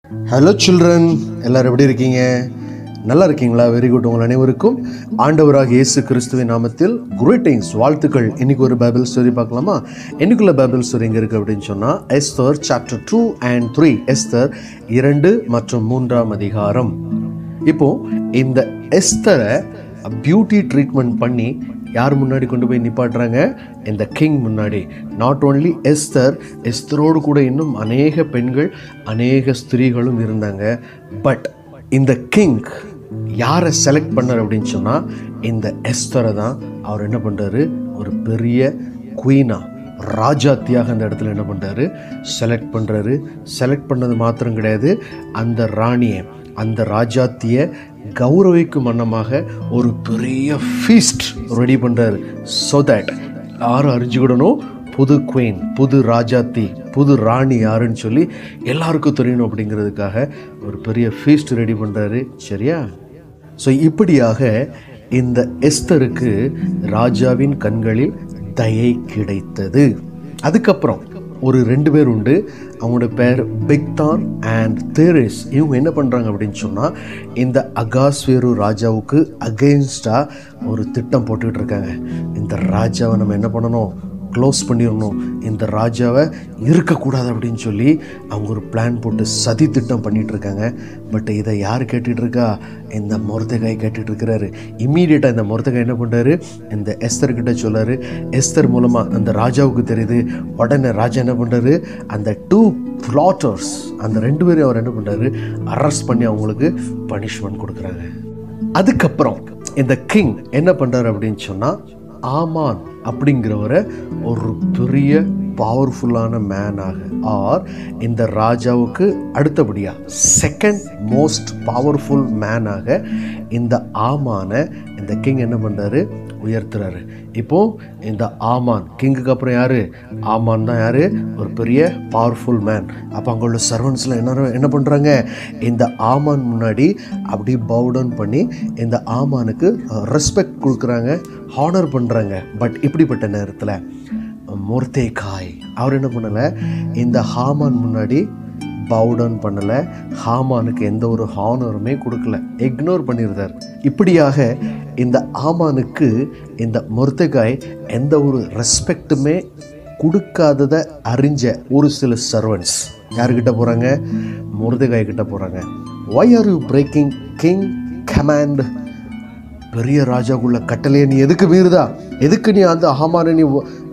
Hello children, எல்லாரும் எப்படி இருக்கீங்க? நல்லா இருக்கீங்களா? Very good. உங்கள் அனைவருக்கும் ஆண்டவராக இயேசு கிறிஸ்துவின் நாமத்தில் கிரீட்டிங்ஸ், வாழ்த்துக்கள். இன்னைக்கு ஒரு பைபிள் ஸ்டோரி பார்க்கலாமா? இன்னைக்குள்ள பைபிள் ஸ்டோரி எங்கே இருக்குது அப்படின்னு சொன்னால், எஸ்தர் சாப்டர் 2 and 3, எஸ்தர் 2 மற்றும் 3ஆம் அதிகாரம். இப்போ இந்த எஸ்தரை பியூட்டி ட்ரீட்மெண்ட் பண்ணி யார் முன்னாடி கொண்டு போய் நிப்பாட்டுறாங்க? இந்த கிங் முன்னாடி. நாட் ஓன்லி எஸ்தரோடு கூட இன்னும் அநேக பெண்கள், அநேக ஸ்திரீகளும் இருந்தாங்க. பட் இந்த கிங் யாரை செலக்ட் பண்ணார் அப்படின்னு சொன்னால், இந்த எஸ்தரை தான் அவர் என்ன பண்ணுறாரு, ஒரு பெரிய குயினா, ராஜாத்தியாக அந்த இடத்துல என்ன பண்ணுறாரு, செலக்ட் பண்ணுறாரு. செலக்ட் பண்ணது மாத்திரம் கிடையாது, அந்த ராணியை, அந்த ராஜாத்தியை கௌரவிக்கும் வண்ணமாக ஒரு பெரிய ஃபீஸ்ட் ரெடி பண்ணுறாரு. ஸோ தட் யாரும் அறிஞ்சுக்கிடணும், புது குயின், புது ராஜாத்தி, புது ராணி யாருன்னு சொல்லி எல்லாருக்கும் தெரியணும் அப்படிங்கிறதுக்காக ஒரு பெரிய ஃபீஸ்ட் ரெடி பண்ணுறாரு. சரியா? ஸோ இப்படியாக இந்த எஸ்தருக்கு ராஜாவின் கண்களில் தயை கிடைத்தது. அதுக்கப்புறம் ஒரு 2 பேர் உண்டு. அவங்களோட பேர் பிக்தான் அண்ட் தேரேஸ். இவங்க என்ன பண்ணுறாங்க அப்படின்னு சொன்னால், இந்த அகாஸ்வேரு ராஜாவுக்கு அகெயின்ஸ்டாக ஒரு திட்டம் போட்டுக்கிட்டு இருக்காங்க. இந்த ராஜாவை நம்ம என்ன பண்ணணும், க்ளோஸ் பண்ணிடணும், இந்த ராஜாவை இருக்கக்கூடாது அப்படின்னு சொல்லி அவங்க ஒரு பிளான் போட்டு சதி திட்டம் பண்ணிகிட்ருக்காங்க. பட் இதை யார் கேட்டுட்ருக்கா? இந்த மொர்தெகாய் கேட்டுட்ருக்கிறாரு. இம்மீடியட்டாக இந்த மொர்தெகாய் என்ன பண்ணுறாரு, இந்த எஸ்தர்கிட்ட சொல்லார். எஸ்தர் மூலமாக அந்த ராஜாவுக்கு தெரியுது. உடனே ராஜா என்ன பண்ணுறாரு, அந்த 2 பிளாட்டர்ஸ், அந்த 2 பேரையும் அவர் என்ன பண்ணுறாரு, அரெஸ்ட் பண்ணி அவங்களுக்கு பனிஷ்மெண்ட் கொடுக்குறாங்க. அதுக்கப்புறம் இந்த கிங் என்ன பண்ணுறாரு அப்படின்னு சொன்னால், ஆமான் அப்படிங்கிறவரை ஒரு பெரிய பவர்ஃபுல்லான மேனாக, ஆர் இந்த ராஜாவுக்கு அடுத்தபடியாக செகண்ட் மோஸ்ட் பவர்ஃபுல் மேனாக இந்த ஆமானை இந்த கிங் என்ன பண்ணுறாரு, உயர்த்துறாரு. இப்போது இந்த ஆமான் கிங்குக்கு அப்புறம் யார்? ஆமான் தான் யார்? ஒரு பெரிய பவர்ஃபுல் மேன். அப்போ அங்கே உள்ள சர்வன்ஸ்லாம் என்ன பண்ணுறாங்க, இந்த ஆமான் முன்னாடி அப்படி பவுடவுன் பண்ணி இந்த ஆமானுக்கு ரெஸ்பெக்ட் கொடுக்குறாங்க, ஹானர் பண்ணுறாங்க. பட் இப்படிப்பட்ட நேரத்தில் மொர்தெகாய் அவர் என்ன பண்ணலை, இந்த ஹாமான் முன்னாடி பவுடவுன் பண்ணலை, ஹாமானுக்கு எந்த ஒரு ஹானருமே கொடுக்கல, இக்னோர் பண்ணியிருந்தார். இப்படியாக இந்த ஆமானுக்கு இந்த மொர்தெகாய் எந்த ஒரு ரெஸ்பெக்ட்டுமே கொடுக்காததை அறிஞ்ச ஒரு சில சர்வன்ட்ஸ் யார்கிட்ட போகிறாங்க, மொர்தெகாய் கிட்ட போகிறாங்க. Why are you breaking king command? பெரிய ராஜாக்குள்ள கட்டளையை நீ எதுக்கு மீறுதா? எதுக்கு நீ அந்த ஹாமானை நீ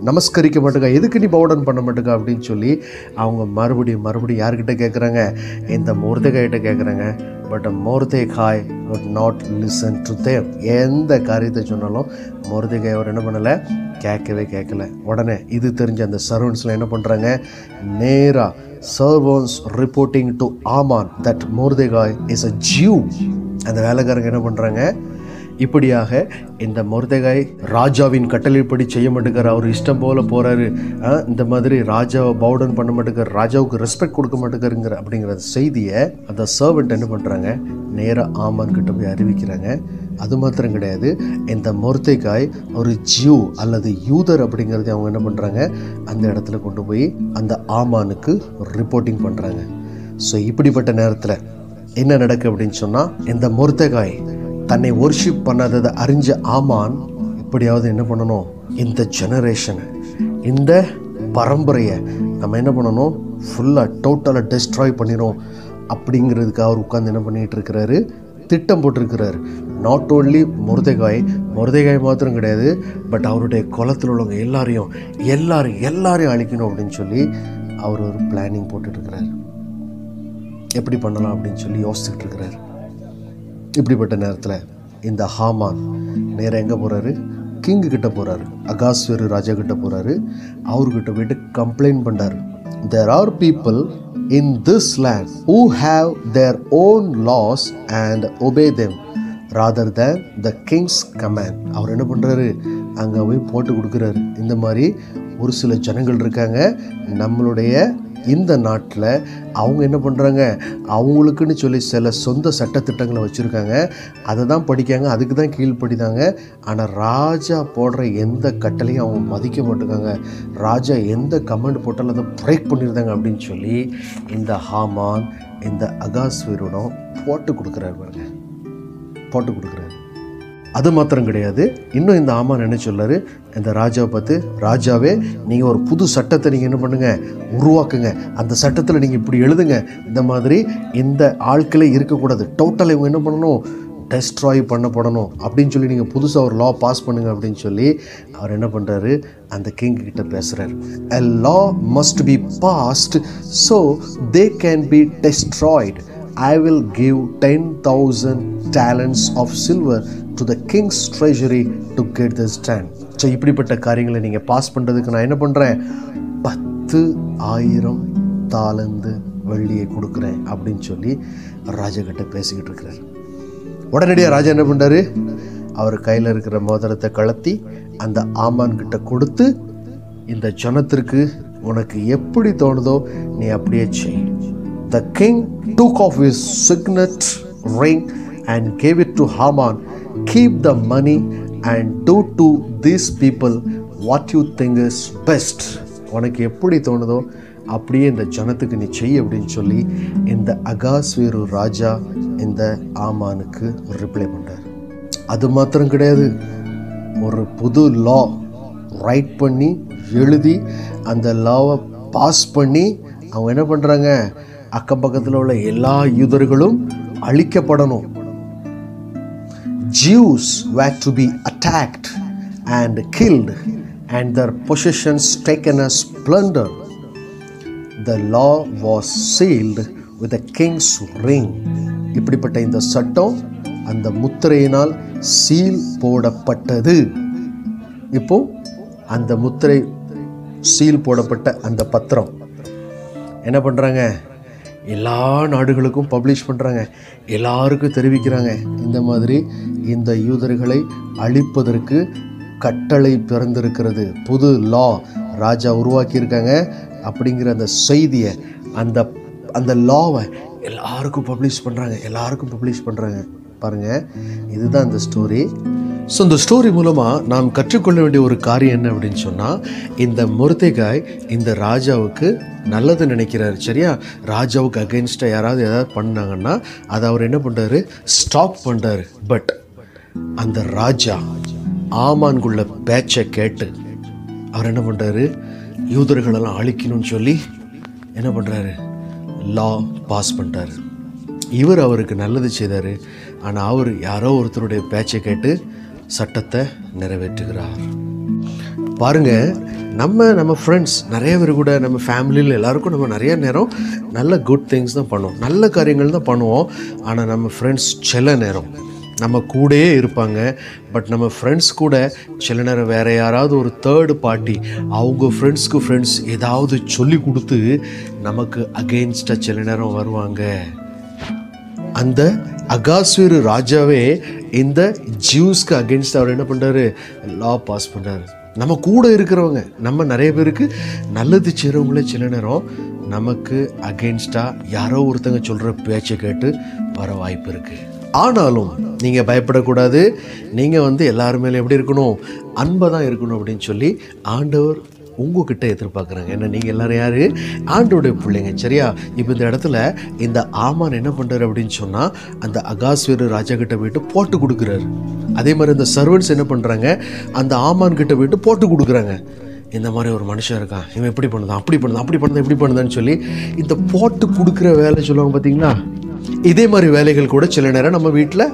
நமஸ்கரிக்க மாட்டேங்க? எதுக்கு நீ பவுடன் பண்ண மாட்டேங்க அப்படின்னு சொல்லி அவங்க மறுபடியும் யார்கிட்ட கேட்குறாங்க, இந்த மொர்தெகாய்கிட்ட கேட்குறாங்க. But Mordecai would not listen to them. எந்த காரியத்தை சொன்னாலும் மொர்தெகாய் அவர் என்ன பண்ணலை, கேட்கல. உடனே இது தெரிஞ்ச அந்த சர்வன்ட்ஸில் என்ன பண்ணுறாங்க, நேராக servants reporting to Haman that Mordecai is a Jew. அந்த வேலைக்காரங்க என்ன பண்ணுறாங்க, இப்படியாக இந்த மொர்தெகாய் ராஜாவின் கட்டளைப்படி செய்ய மாட்டேங்கிறார், அவர் இஷ்டம் போல் போகிறாரு, இந்த மாதிரி ராஜாவை பவுடன் பண்ண மாட்டேங்கிறார், ராஜாவுக்கு ரெஸ்பெக்ட் கொடுக்க மாட்டேங்கிறார் அப்படிங்கிற செய்தியை அந்த சர்வெண்ட் என்ன பண்ணுறாங்க, நேராக ஆமான் கிட்ட போய் அறிவிக்கிறாங்க. அது மாத்திரம் கிடையாது, இந்த மொர்தெகாய் ஒரு ஜியூ அல்லது யூதர் அப்படிங்கிறத அவங்க என்ன பண்ணுறாங்க, அந்த இடத்துல கொண்டு போய் அந்த ஆமானுக்கு ரிப்போர்ட்டிங் பண்ணுறாங்க. ஸோ இப்படிப்பட்ட நேரத்தில் என்ன நடக்கு அப்படின்னு சொன்னால், இந்த மொர்தெகாய் தன்னை ஒர்ஷிப் பண்ணாததை அறிஞ்ச ஆமான் எப்படியாவது என்ன பண்ணணும், இந்த ஜெனரேஷனை, இந்த பரம்பரையை நம்ம என்ன பண்ணணும், ஃபுல்லாக டோட்டலாக டெஸ்ட்ராய் பண்ணிடும் அப்படிங்கிறதுக்கு அவர் உட்காந்து என்ன பண்ணிகிட்டு இருக்கிறாரு, திட்டம் போட்டிருக்கிறார். நாட் ஓன்லி மொர்தெகாய் மாத்திரம் கிடையாது, பட் அவருடைய குலத்தில் உள்ளவங்க எல்லாரையும் அழிக்கணும் அப்படின்னு சொல்லி அவர் ஒரு பிளானிங் போட்டுட்ருக்கிறார். எப்படி பண்ணலாம் அப்படின்னு சொல்லி யோசிச்சுட்டு இருக்கிறார். இப்படிப்பட்ட நேரத்தில் இந்த ஹாமான் நேராக எங்கே போகிறாரு, கிங்கு கிட்ட போகிறாரு, அகாஸ்வேரு ராஜா கிட்ட போகிறாரு. அவர்கிட்ட போயிட்டு கம்ப்ளைண்ட் பண்ணுறாரு, there are people in this land who have their own laws and obey them rather than the king's command. அவர் என்ன பண்ணுறாரு, அங்கே போய் போட்டு கொடுக்குறாரு, இந்த மாதிரி ஒரு சில ஜனங்கள் இருக்காங்க நம்மளுடைய இந்த நாட்டில், அவங்க என்ன பண்ணுறாங்க, அவங்களுக்குன்னு சொல்லி சில சொந்த சட்டத்திட்டங்களை வச்சுருக்காங்க, அதை தான் படிக்காங்க, அதுக்கு தான் கீழ்ப்படிதாங்க. ஆனால் ராஜா போடுற எந்த கட்டளையும் அவங்க மதிக்க மாட்டேங்காங்க, ராஜா எந்த கமெண்ட் போட்டாலும் அதை பிரேக் பண்ணியிருந்தாங்க அப்படின்னு சொல்லி இந்த ஹாமான் இந்த அகாஸ்வேருடம் போட்டு கொடுக்குறாரு பாருங்க, போட்டு கொடுக்குறாரு. அது மாத்திரம் கிடையாது, இன்னும் இந்த ஆமான் என்ன சொல்லாரு, இந்த ராஜாவை பார்த்து, ராஜாவே நீங்கள் ஒரு புது சட்டத்தை நீங்கள் என்ன பண்ணுங்க, உருவாக்குங்க. அந்த சட்டத்தில் நீங்கள் இப்படி எழுதுங்க, இந்த மாதிரி இந்த ஆட்களே இருக்கக்கூடாது, டோட்டலாக இவங்க என்ன பண்ணணும், டெஸ்ட்ராய் பண்ணப்படணும் அப்படின்னு சொல்லி நீங்கள் புதுசாக ஒரு லா பாஸ் பண்ணுங்க அப்படின்னு சொல்லி அவர் என்ன பண்ணுறாரு, அந்த கிங் கிட்ட பேசுகிறார். A law must be passed so they can be destroyed. I will give 10,000 talents of silver to the king's treasury to get this done. So இப்படிப்பட்ட காரியங்களை நீங்கள் பாஸ் பண்ணுறதுக்கு நான் என்ன பண்ணுறேன், 10,000 தாலந்து வெள்ளியை கொடுக்குறேன் அப்படின்னு சொல்லி ராஜா கிட்ட பேசிக்கிட்டு இருக்கிறார். உடனடியாக ராஜா என்ன பண்ணுறாரு, அவர் கையில் இருக்கிற மோதிரத்தை கழட்டி அந்த ஆமான் கிட்ட கொடுத்து, இந்த ஜனத்திற்கு உனக்கு எப்படி தோணுதோ நீ அப்படியே செய். The king took off his signet ring and gave it to Haman. Keep the money and do to these people what you think is best. உனக்கு எப்படி தோணுதோ அப்படியே இந்த ஜனத்துக்கு நீ செய் அப்படின்னு சொல்லி இந்த அகாஸ்வேரு ராஜா இந்த ஆமானுக்கு ரிப்ளை பண்ணுறார். அது மாத்திரம் கிடையாது, ஒரு புது லா ரைட் பண்ணி எழுதி அந்த லாவை பாஸ் பண்ணி அவங்க என்ன பண்ணுறாங்க, அக்கம் பக்கத்தில் உள்ள எல்லா யூதர்களும் அழிக்கப்படணும். Jews were to be attacked and killed and their possessions taken as plunder. The law was sealed with the king's ring. இப்படிப்பட்ட இந்த சட்டம் அந்த முத்திரையினால் சீல் போடப்பட்டது. இப்போ அந்த முத்திரை சீல் போடப்பட்ட அந்த பத்திரம் என்ன பண்ணுறாங்க, எல்லா நாடுகளுக்கும் பப்ளிஷ் பண்ணுறாங்க, எல்லாருக்கும் தெரிவிக்கிறாங்க. இந்த மாதிரி இந்த யூதர்களை அழிப்பதற்கு கட்டளை பிறந்திருக்கிறது, புது லா ராஜா உருவாக்கியிருக்காங்க அப்படிங்கிற அந்த செய்தியை, அந்த லாவை எல்லாருக்கும் பப்ளிஷ் பண்ணுறாங்க. பாருங்கள், இதுதான் இந்த ஸ்டோரி. ஸோ இந்த ஸ்டோரி மூலமாக நாம் கற்றுக்கொள்ள வேண்டிய ஒரு காரியம் என்ன அப்படின்னு சொன்னால், இந்த மொர்தெகாய் இந்த ராஜாவுக்கு நல்லது நினைக்கிறார். சரியா, ராஜாவுக்கு அகெயின்ஸ்டாக யாராவது ஏதாவது பண்ணாங்கன்னா அதை அவர் என்ன பண்ணுறாரு, ஸ்டாப் பண்ணுறாரு. பட் அந்த ராஜா ஆமான்குள்ள பேச்சை கேட்டு அவர் என்ன பண்ணுறாரு, யூதர்களெல்லாம் அழிக்கணும்னு சொல்லி என்ன பண்ணுறாரு, லா பாஸ் பண்ணுறாரு. அவருக்கு நல்லது செய்தார். ஆனால் அவர் யாரோ ஒருத்தருடைய பேச்சை கேட்டு சட்டத்தை நிறைவேற்றுகிறார். பாருங்கள், நம்ம ஃப்ரெண்ட்ஸ் நிறைய பேர் கூட, நம்ம ஃபேமிலியில் எல்லாருக்கும் நம்ம நிறைய நேரம் நல்ல குட் திங்ஸ் தான் பண்ணுவோம், நல்ல காரியங்கள் தான் பண்ணுவோம். ஆனால் நம்ம ஃப்ரெண்ட்ஸ் சில நேரம் நம்ம கூடயே இருப்பாங்க. பட் நம்ம ஃப்ரெண்ட்ஸ் கூட சில நேரம் வேறு யாராவது ஒரு தேர்டு பார்ட்டி அவங்க ஃப்ரெண்ட்ஸ் ஏதாவது சொல்லி கொடுத்து நமக்கு அகெயின்ஸ்டாக சில நேரம் வருவாங்க. அந்த அகாஸ்வேரு ராஜாவே இந்த ஜூஸ்க்கு அகெயின்ஸ்டாக அவர் என்ன பண்ணுறாரு, லா பாஸ் பண்ணுறாரு. நம்ம கூட இருக்கிறவங்க, நம்ம நிறைய பேருக்கு நல்லது செய்கிறவங்களே சில நேரம் நமக்கு அகெயின்ஸ்டாக யாரோ ஒருத்தங்க சொல்கிற பேச்சை கேட்டு வர வாய்ப்பு இருக்குது. ஆனாலும் நீங்கள் பயப்படக்கூடாது. நீங்கள் எல்லாருமே எப்படி இருக்கணும், அன்பை தான் இருக்கணும் அப்படின்னு சொல்லி ஆண்டவர் உங்ககிட்ட எதிர்பார்க்குறாங்க. ஏன்னா நீங்கள் எல்லோரும் யார், ஆண்டோடைய பிள்ளைங்க. சரியா, இப்போ இந்த இடத்துல இந்த ஆமான் என்ன பண்ணுறாரு அப்படின்னு சொன்னால், அந்த அகாஸ்வேரு ராஜா கிட்ட போயிட்டு போட்டு கொடுக்குறாரு. அதே மாதிரி இந்த சர்வன்ட்ஸ் என்ன பண்ணுறாங்க, அந்த ஆமான் கிட்ட போயிட்டு போட்டு கொடுக்குறாங்க. இந்த மாதிரி ஒரு மனுஷன் இருக்கான், இவன் எப்படி பண்ணுதான், அப்படி எப்படி பண்ணுதான்னு சொல்லி இந்த போட்டு கொடுக்குற வேலை சொல்லுவாங்க பார்த்தீங்களா. இதே மாதிரி வேலைகள் கூட சில நேரம் நம்ம வீட்டில்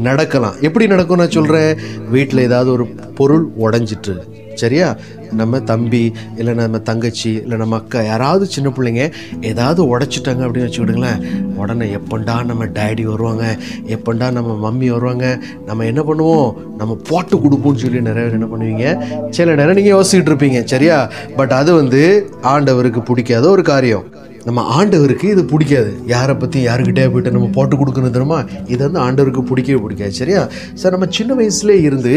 நடக்கலாம். எப்படி நடக்கும் நான் சொல்கிறேன், வீட்டில் ஏதாவது ஒரு பொருள் உடஞ்சிட்டு, சரியா, நம்ம தம்பி இல்லை நம்ம தங்கச்சி இல்லை நம்ம அக்கா யாராவது சின்ன பிள்ளைங்க ஏதாவது உடைச்சிட்டாங்க அப்படின்னு வச்சுக்கிட்டுங்களேன், உடனே எப்பண்டா நம்ம டேடி வருவாங்க, எப்பண்டா நம்ம மம்மி வருவாங்க, நம்ம என்ன பண்ணுவோம், நம்ம போட்டு கொடுப்போம்னு சொல்லி நிறைய பேர் என்ன பண்ணுவீங்க, சில நேரம் நீங்கள் யோசிச்சுட்டு இருப்பீங்க. சரியா, பட் அது ஆண்டவருக்கு பிடிக்காத ஒரு காரியம். நம்ம ஆண்டவருக்கு இது பிடிக்காது. யாரை பற்றி யாருக்கிட்டே போய்ட்டு நம்ம போட்டு கொடுக்கணும் தெரியுமா, இது ஆண்டவருக்கு பிடிக்கவே பிடிக்காது. சரியா, சார் நம்ம சின்ன வயசுலேயே இருந்து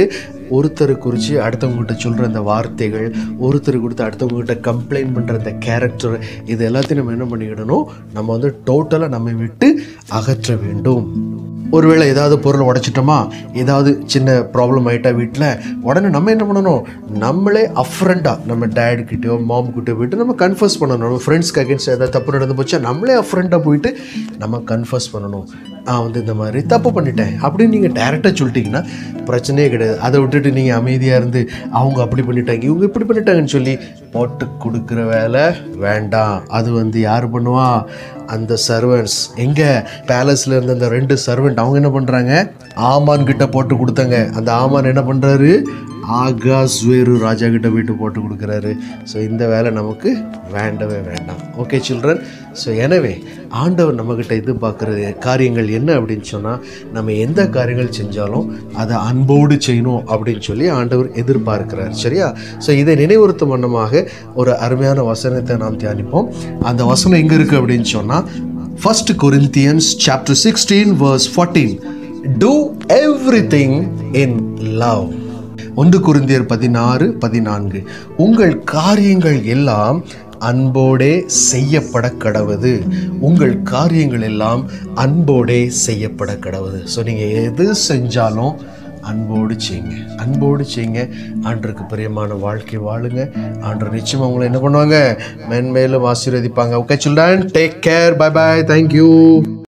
ஒருத்தரை குறித்து அடுத்தவங்ககிட்ட சொல்கிற அந்த வார்த்தைகள், ஒருத்தர் கொடுத்து அடுத்தவங்ககிட்ட கம்ப்ளைண்ட் பண்ணுற அந்த கேரக்டர், இது எல்லாத்தையும் நம்ம என்ன பண்ணிக்கிடணும், நம்ம டோட்டலாக நம்ம விட்டு அகற்ற வேண்டும். ஒருவேளை ஏதாவது பொருள் உடைச்சிட்டோமா, ஏதாவது சின்ன ப்ராப்ளம் ஆகிட்டா வீட்டில், உடனே நம்ம என்ன பண்ணணும், நம்மளே அஃப்ரெண்டாக நம்ம டேடுக்கிட்டேயோ மாம்கிட்டயோ போயிட்டு நம்ம கன்ஃபர்ஸ் பண்ணணும். நம்ம ஃப்ரெண்ட்ஸ்க்கு அகேன்ஸ்ட் ஏதாவது தப்பு நடந்து போச்சா நம்மளே அஃப்ரெண்டாக போயிட்டு நம்ம கன்ஃபர்ஸ் பண்ணணும். நான் வந்து இந்த மாதிரி தப்பு பண்ணிட்டேன் அப்படின்னு நீங்கள் டேரெக்டாக சொல்லிட்டீங்கன்னா பிரச்சனையே கிடையாது. அதை விட்டுட்டு நீங்கள் அமைதியாக இருந்து அவங்க அப்படி பண்ணிட்டாங்க இவங்க இப்படி பண்ணிட்டாங்கன்னு சொல்லி போட்டு கொடுக்குற வேலை வேண்டாம். அது வந்து யார் பண்ணுவா, அந்த சர்வன்ட்ஸ். எங்கே பேலஸில் இருந்த அந்த 2 சர்வெண்ட் அவங்க என்ன பண்ணுறாங்க, ஆமான் கிட்ட போட்டு கொடுத்தாங்க. அந்த ஆமான் என்ன பண்ணுறாரு, ஆகாஸ்வேரு ராஜா கிட்ட போயிட்டு போட்டு கொடுக்குறாரு. ஸோ இந்த வேலை நமக்கு வேண்டவே வேண்டாம். Okay children. ஸோ எனவே ஆண்டவர் நம்மக்கிட்ட எதிர்பார்க்குற காரியங்கள் என்ன அப்படின்னு சொன்னால், நம்ம எந்த காரியங்கள் செஞ்சாலும் அதை அன்போடு செய்யணும் அப்படின்னு சொல்லி ஆண்டவர் எதிர்பார்க்கிறார். சரியா? ஸோ இதை நினைவுறுத்தும் வண்ணமாக ஒரு அருமையான வசனத்தை நாம் தியானிப்போம். அந்த வசனம் எங்கே இருக்குது அப்படின்னு சொன்னால், 1 Corinthians chapter 16 verse 14. Do everything in love. 1 கொரிந்தியர் 16:14. உங்கள் காரியங்கள் எல்லாம் அன்போடே செய்யப்பட கடவுது. உங்கள் காரியங்கள் எல்லாம் அன்போடே செய்யப்பட கடவுது. ஸோ நீங்கள் எது செஞ்சாலும் அன்போடு செய்யுங்க, அன்போடு செய்யுங்க. ஆண்டருக்கு பிரியமான வாழ்க்கை வாழுங்க. ஆண்டர் நிச்சயமாக உங்களை என்ன பண்ணுவாங்க, மென்மேலும் ஆசீர்வதிப்பாங்க. Okay children, take care, bye bye, thank you.